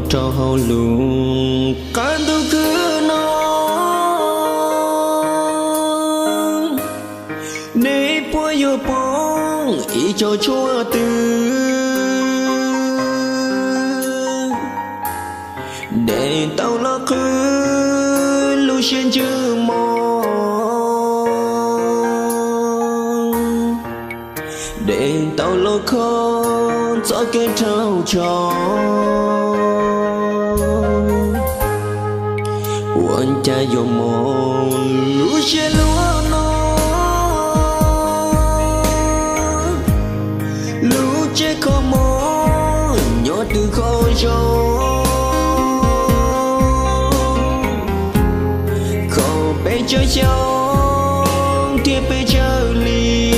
cho hậu luôn cả tôi cứ nói để bôi vô bóng ý cho chúa tư để tao lo cứ lưu xuyên chữ mong để tao lo khó cho cái trao cho quên cha vô mong lưu xuyên lúa nó lưu chết khó mong nhỏ từ khó cho chơi nhau tiếp bên chơi ly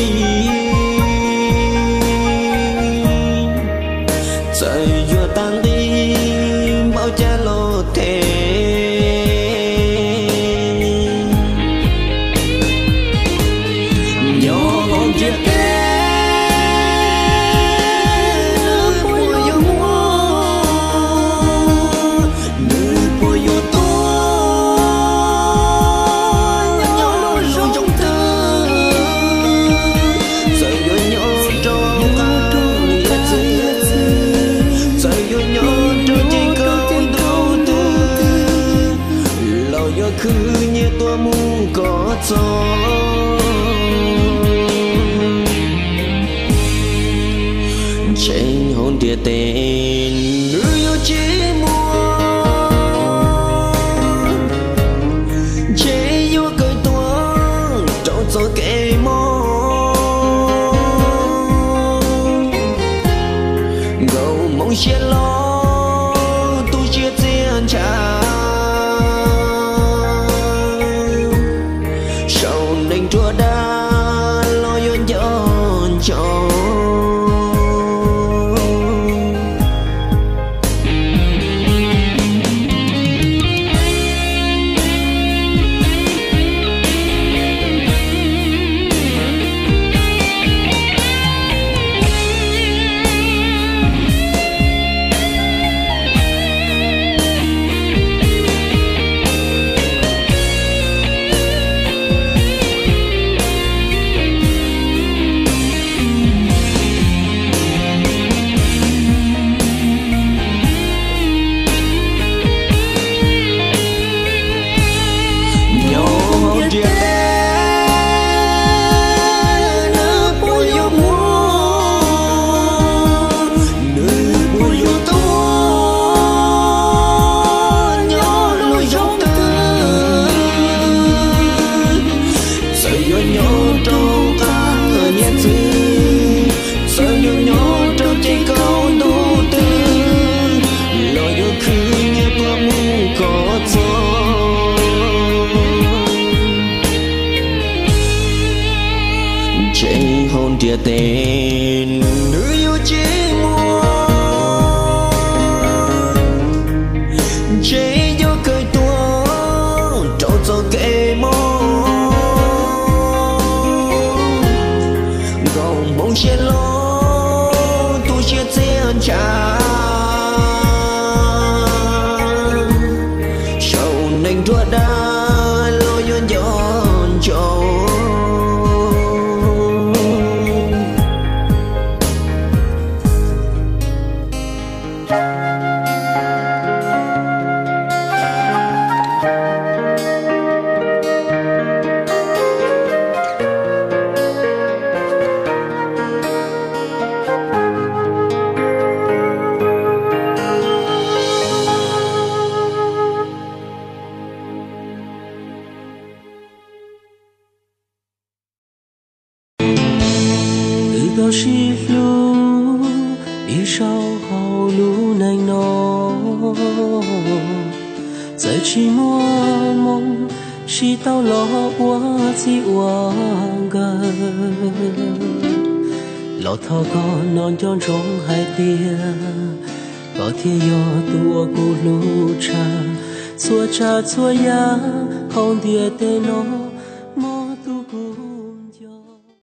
trời vừa tan đi bao cha lô thế nhỏ con chia cứ như tôi muốn có gió trên hồn địa tên người yêu chỉ muốn chỉ yêu cười tuôn trong gió kề mơ gầu mong chia lo tôi chia tiền trả chúa đã lo yon yon cho trên hồn địa tên người yêu chỉ muốn chỉ yêu cười tuôn trâu gió kề mơ gồng mong chia lo tu chia tiền trả sầu nành thua đã lo yon yon cho到西路，一烧好路难挪，在寂寞梦，是到了我只忘个，老头个non yon trong hai tia, có thiên yo tua cu lu cha, chua cha chua ya, không địa tê nó.